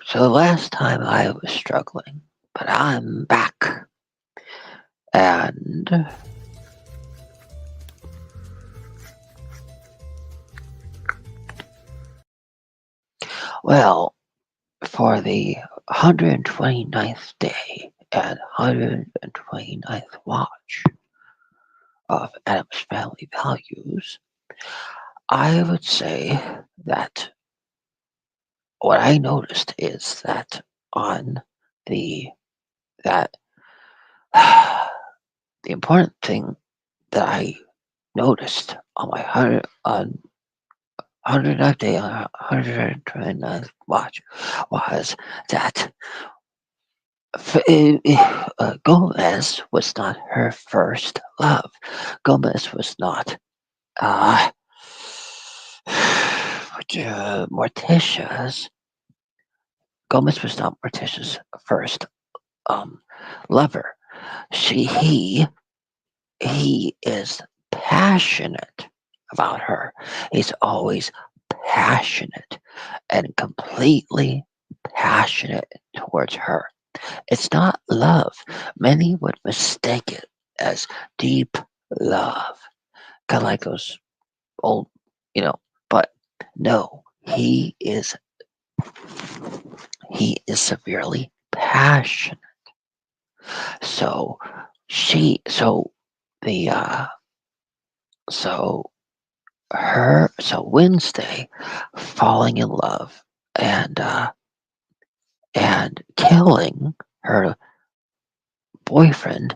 So last time I was struggling, but I'm back. And, well, for the 129th day and 129th watch of Adam's Family Values, I would say that what I noticed is that on the that the important thing that I noticed on my 109th day on 129th watch was that Gomez was not her first love. Gomez was not uh, Morticia's. Gomez was not Morticia's first um, lover. He is passionate about her. He's always passionate and completely passionate towards her. It's not love. Many would mistake it as deep love, kind of like those old, you know. But no, he is severely passionate. So so the so so Wednesday falling in love and killing her boyfriend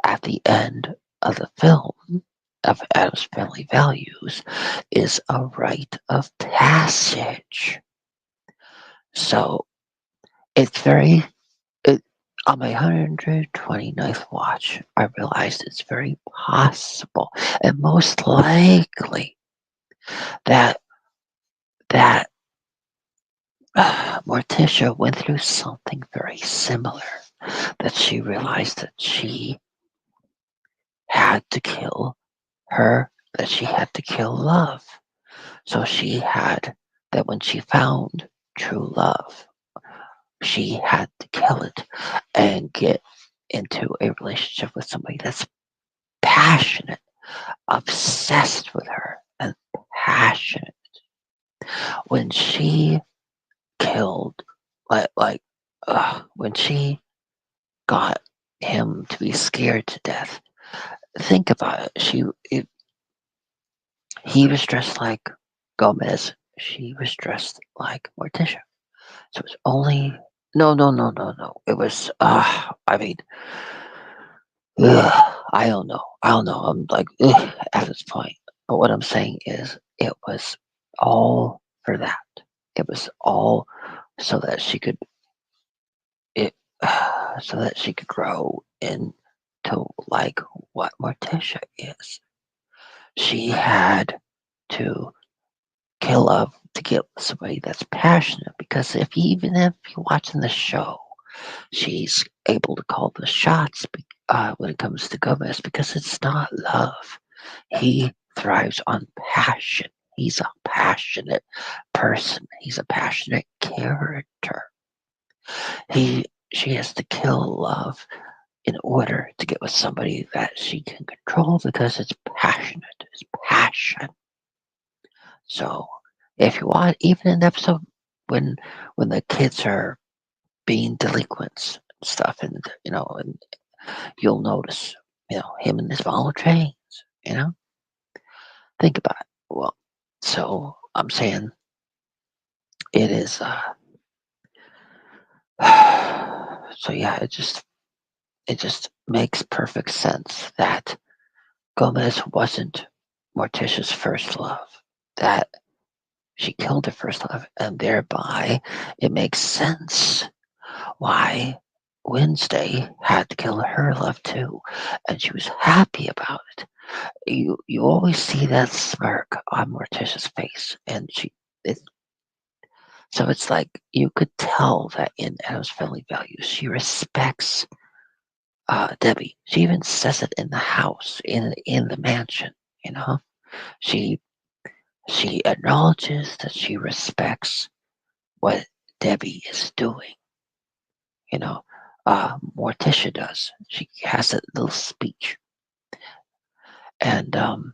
at the end of the film of Adam's Family Values is a rite of passage. So it's very it, on my 129th watch, I realized it's very possible and most likely that that Morticia went through something very similar. That she realized that she had to kill her, that she had to kill love. So she had that when she found true love, she had to kill it and get into a relationship with somebody that's passionate, obsessed with her, and passionate. When she killed, when she got him to be scared to death, think about it. He was dressed like Gomez. She was dressed like Morticia. So it's only no. It was I mean I don't know. I don't know. I'm like at this point. But what I'm saying is it was all for that. It was all so that she could it so that she could grow into like what Morticia is. She had to kill love to get somebody that's passionate because even if you're watching the show, she's able to call the shots when it comes to Gomez because it's not love. He thrives on passion. He's a passionate person. He's a passionate character. He she has to kill love in order to get with somebody that she can control because it's passionate. It's passion. So if you want, even an episode when the kids are being delinquents and stuff, and and you'll notice, him and his follow trains. You know, think about it. Well, so I'm saying it is. So yeah, it just makes perfect sense that Gomez wasn't Morticia's first love. That she killed her first love, and thereby it makes sense why Wednesday had to kill her love too, and she was happy about it. You always see that smirk on Morticia's face, and it, so it's like you could tell that in Adam's Family Values, she respects Debbie. She even says it in the house, in the mansion. You know, she She acknowledges that she respects what Debbie is doing. You know, Morticia does. She has a little speech, and and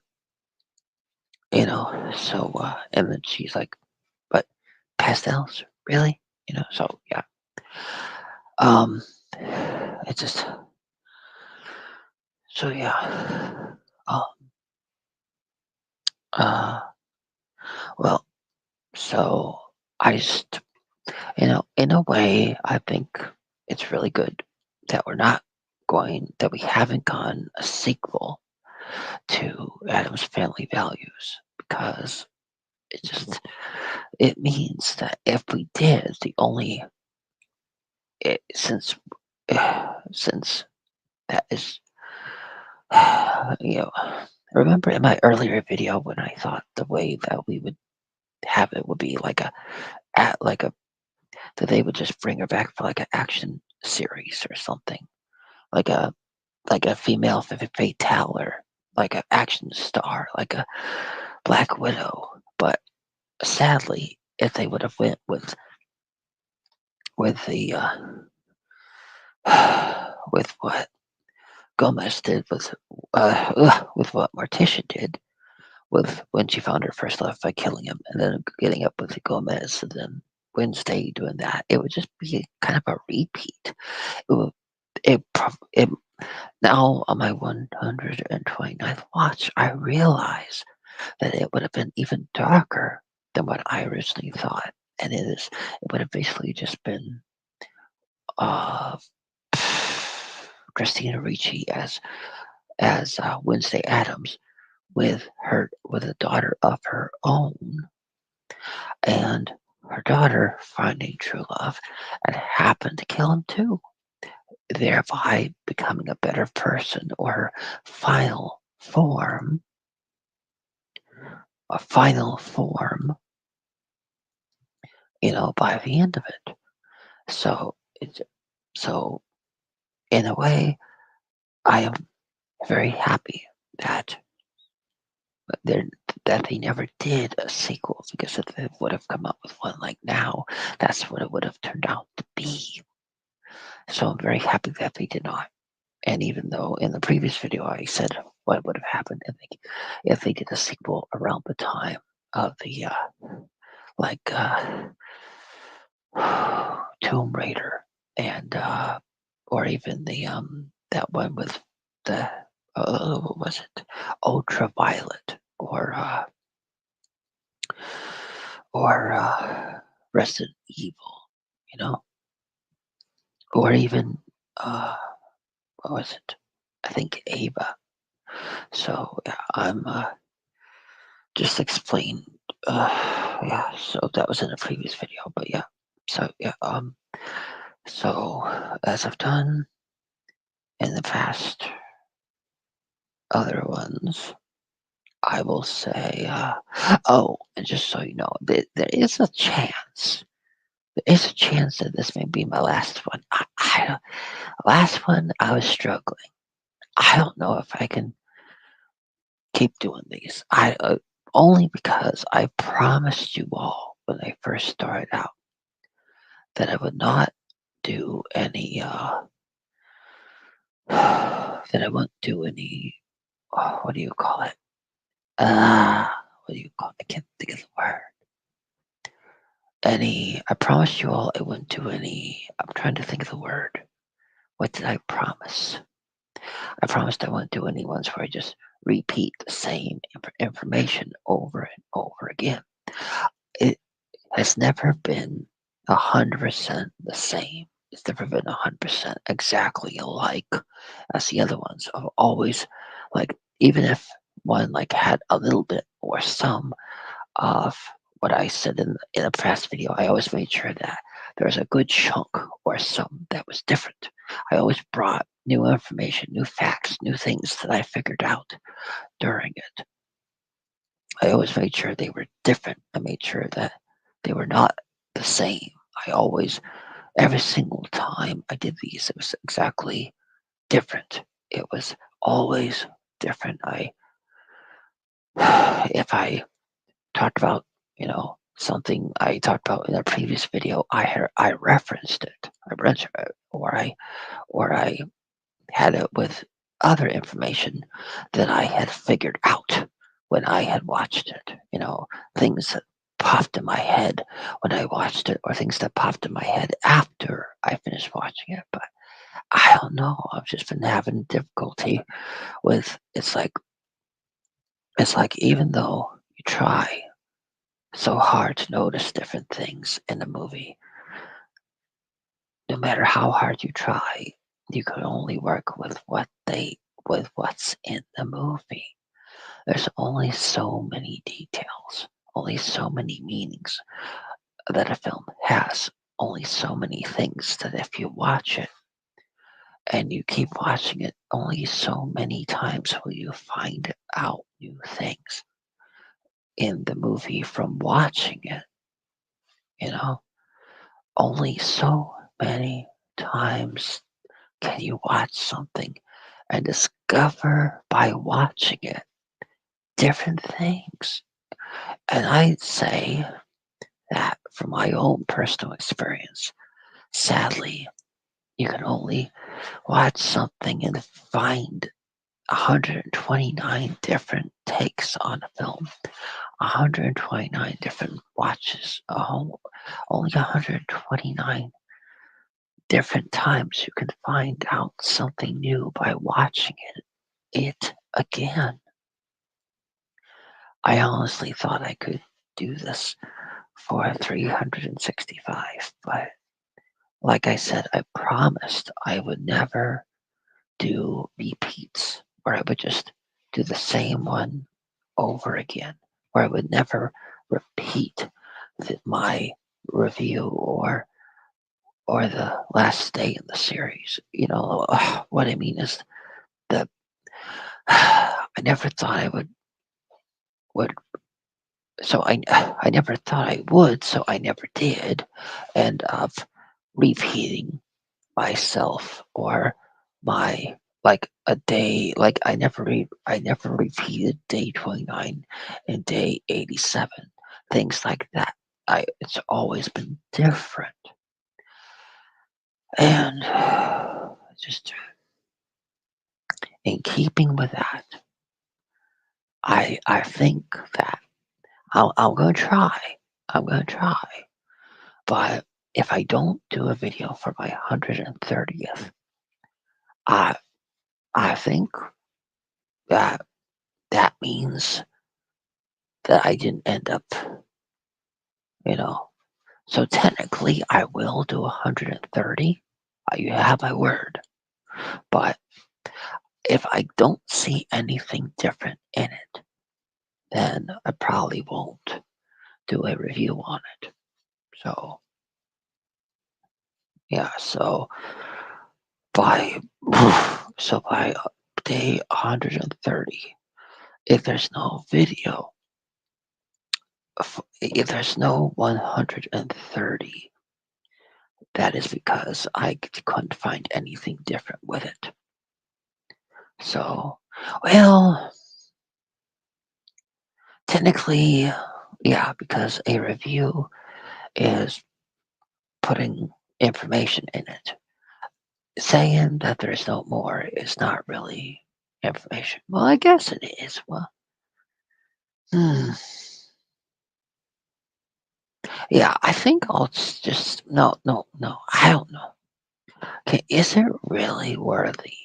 then she's like, "But pastels, really?" So yeah, um, it's just so yeah. Um, uh, well, so I just in a way, I think it's really good that we haven't gotten a sequel to Adam's Family Values because it just it means that if we did, the only it, since that is you know remember in my earlier video when I thought the way that we would have it would be like at like a that they would just bring her back for like an action series or something like a female fatale or like an action star like a Black Widow. But sadly, if they would have went with the with what Gomez did with what Morticia did with when she found her first love by killing him and then getting up with Gomez and then Wednesday doing that, it would just be kind of a repeat. It would it now on my 129th watch, I realize that it would have been even darker than what I originally thought. And it would have basically just been uh, Christina Ricci as Wednesday Adams with a daughter of her own, and her daughter finding true love and happened to kill him too, thereby becoming a better person or her final form, a final form, by the end of it. So it's so in a way, I am very happy that they that they never did a sequel because if they would have come up with one like now, that's what it would have turned out to be. So I'm very happy that they did not. And even though in the previous video I said what would have happened if they did a sequel around the time of the like Tomb Raider and or even the that one with the what was it, Ultraviolet or Resident Evil, you know, or even uh, what was it? I think Ava. So yeah, I'm just explain. Yeah, so that was in a previous video, but yeah. So yeah, so as I've done in the past other ones, I will say, oh, and just so you know, there is a chance. There is a chance that this may be my last one. Last one, I was struggling. I don't know if I can keep doing these. I only because I promised you all when I first started out that I would not do any. That I won't do any. What do you call it? What do you call? I can't think of the word. Any. I promised you all I wouldn't do any. I'm trying to think of the word. What did I promise? I promised I wouldn't do any ones where I just repeat the same information over and over again. It has never been 100% the same. It's never been 100% exactly alike as the other ones. I've always like even if one like had a little bit or some of what I said in a past video, I always made sure that there's a good chunk or some that was different. I always brought new information, new facts, new things that I figured out during it. I always made sure they were different. I made sure that they were not the same. I always, every single time I did these, it was exactly different. It was always different. If I talked about, something I talked about in a previous video, I referenced it. I mentioned it, or I had it with other information that I had figured out when I had watched it. Things that popped in my head when I watched it, or things that popped in my head after I finished watching it. But I don't know. I've just been having difficulty with. It's like even though you try so hard to notice different things in a movie, no matter how hard you try, you can only work with what's in the movie. There's only so many details, only so many meanings that a film has, only so many things that if you watch it and you keep watching it, only so many times will you find out new things in the movie from watching it, you know? Only so many times can you watch something and discover by watching it different things. And I'd say that from my own personal experience, sadly, you can only watch something and find 129 different takes on a film, 129 different watches, only 129 different times you can find out something new by watching it again. I honestly thought I could do this for 365, but like I said, I promised I would never do repeats where I would just do the same one over again, where I would never repeat my review or the last day in the series. What I mean is that I never thought I would so I never thought I would, so I never did end up repeating myself or my like a day like I never repeated day 29 and day 87, things like that. It's always been different. And just in keeping with that, I think that I'm gonna try. I'm gonna try. But if I don't do a video for my 130th, I I think that that means that I didn't end up, you know. So technically, I will do 130. You have my word. But if I don't see anything different in it, then I probably won't do a review on it. So yeah. By by day 130, if there's no video, if there's no 130, that is because I couldn't find anything different with it. So, well, technically, yeah, because a review is putting information in it. Saying that there's no more is not really information. Well, I guess it is. Well, hmm. Yeah, I think I'll just no, no, no. I don't know. Okay, is it really worthy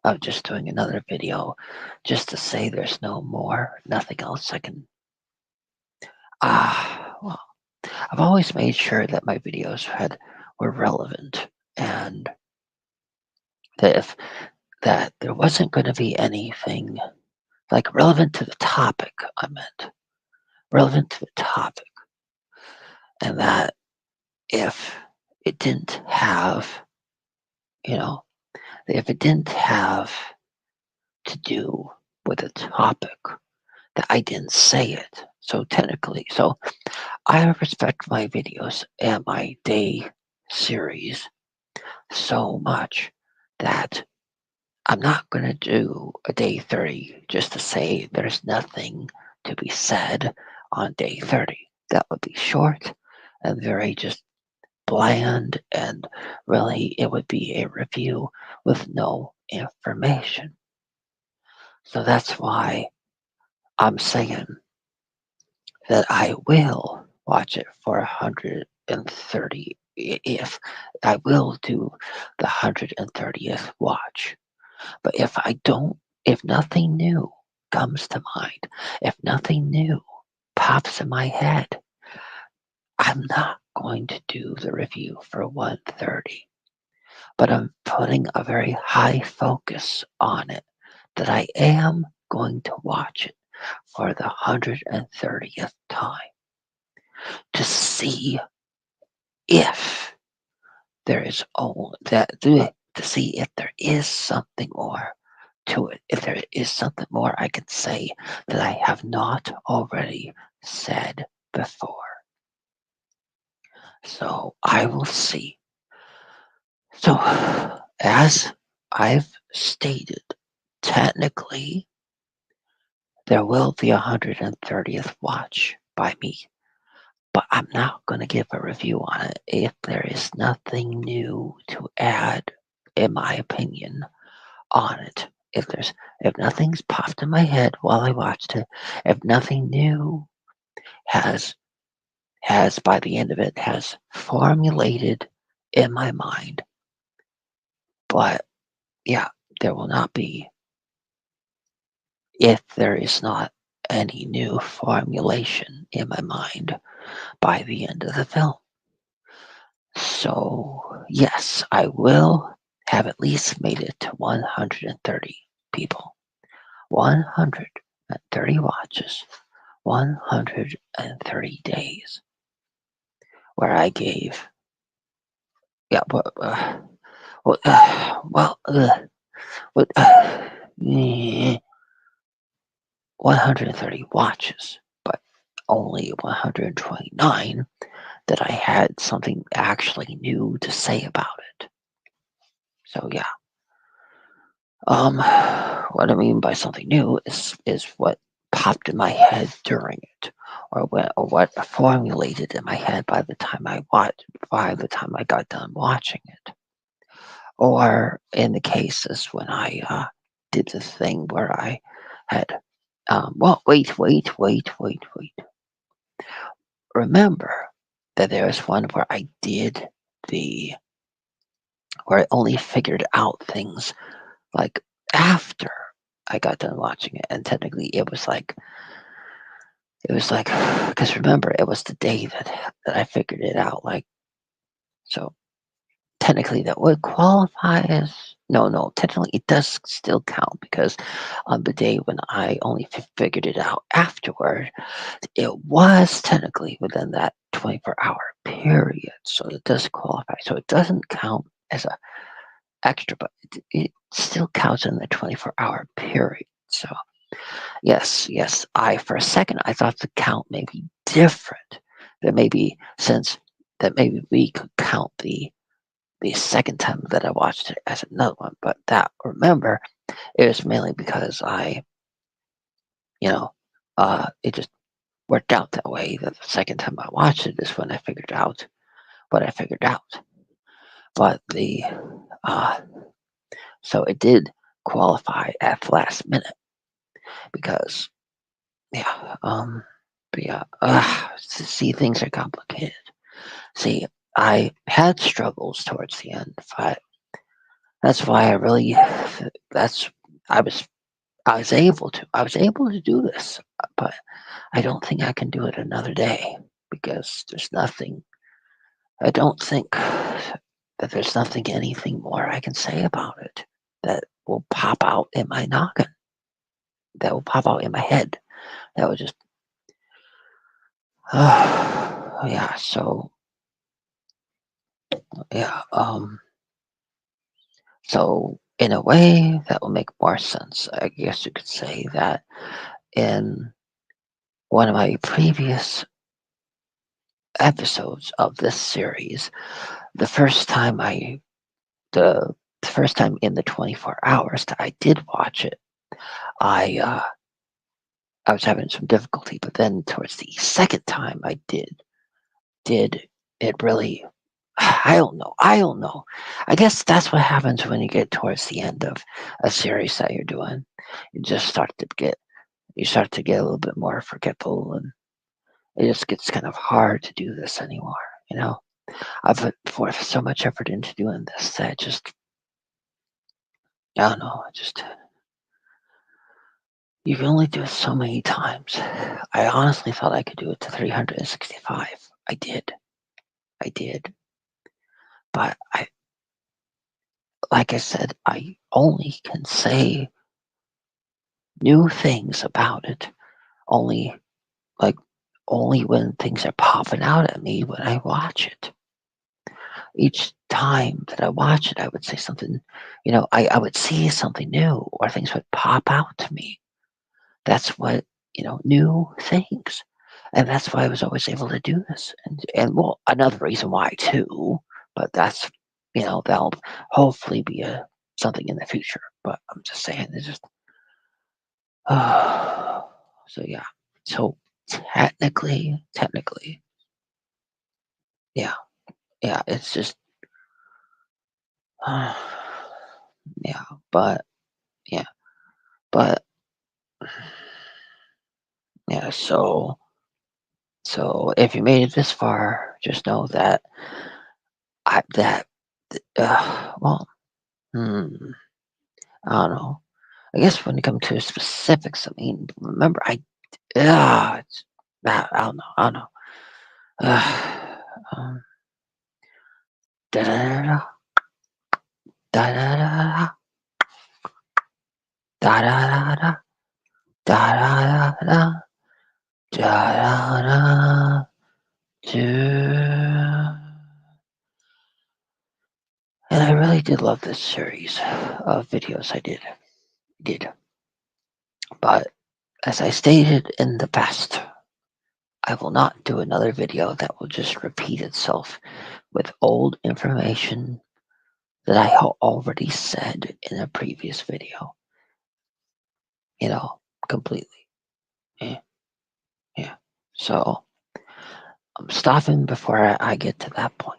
of just doing another video just to say there's no more, nothing else I can? Well, I've always made sure that my videos were relevant and that if that there wasn't going to be anything like relevant to the topic. I meant relevant to the topic, and that if it didn't have, you know, if it didn't have to do with a topic, that I didn't say it. So technically, I respect my videos and my day series so much that I'm not going to do a day 30 just to say there's nothing to be said on day 30. That would be short and very just bland, and really it would be a review with no information. So that's why I'm saying that I will watch it for 130 if I will do the 130th watch. But if nothing new comes to mind, if nothing new pops in my head, I'm not going to do the review for 130. But I'm putting a very high focus on it that I am going to watch it for the 130th time to see if there is to see if there is something more to it, if there is something more I can say that I have not already said before. So I will see. So, as I've stated, technically, there will be a 130th watch by me, but I'm not going to give a review on it if there is nothing new to add, in my opinion, on it. If nothing's popped in my head while I watched it, if nothing new has has by the end of it has formulated in my mind, but yeah, there will not be if there is not any new formulation in my mind by the end of the film. So, yes, I will have at least made it to 130 people. 130 watches, 130 days, where I gave, yeah, well, what, 130 watches, but only 129 that I had something actually new to say about it. So yeah, what I mean by something new is what popped in my head during it, or what formulated in my head by the time I got done watching it, or in the cases when I did the thing where I had, well, wait. Remember that there was one where I did the where I only figured out things like after I got done watching it, and technically it was like because remember it was the day that I figured it out. Like so, technically that would qualify as no. Technically, it does still count because on the day when I only figured it out afterward, it was technically within that 24-hour period, so it does qualify. So it doesn't count as a extra, but it still counts in the 24-hour period. So yes. I for a second I thought the count may be different. That maybe since that maybe we could count the second time that I watched it as another one, but that remember it was mainly because you know, it just worked out that way. That the second time I watched it is when I figured out what I figured out. But the uh, so it did qualify at the last minute because yeah, but yeah, see, things are complicated. See, I had struggles towards the end, but that's why that's, I was, I was able to do this, but I don't think I can do it another day because I don't think that there's anything more I can say about it that will pop out in my noggin, that will pop out in my head. That would just, yeah, so, yeah, so in a way that will make more sense. I guess you could say that in one of my previous episodes of this series, the first time the first time in the 24 hours that I did watch it, I I was having some difficulty, but then towards the second time I did it really I don't know. I guess that's what happens when you get towards the end of a series that you're doing. You just start to get a little bit more forgetful, and it just gets kind of hard to do this anymore, you know? I've put forth so much effort into doing this that just I don't know, just you can only do it so many times. I honestly thought I could do it to 365. I did, but like I said, I only can say new things about it. Only like only when things are popping out at me when I watch it. Each time that I watch it, I would say something, I would see something new or things would pop out to me. That's what, new things. And that's why I was always able to do this. And well, another reason why too, but that's, that'll hopefully be something in the future. But I'm just saying, it's just, so yeah. So technically, yeah, yeah, it's just, yeah, but yeah, but yeah. So if you made it this far, just know that I that well, hmm, I don't know. I guess when it comes to specifics, I mean, remember, it's, I don't know, I don't know. Um, da da da da da da da da da da da da da da da da da. And I really did love this series of videos I did. But as I stated in the past, I will not do another video that will just repeat itself with old information that I already said in a previous video. You know, completely. Yeah, yeah. So I'm stopping before I get to that point.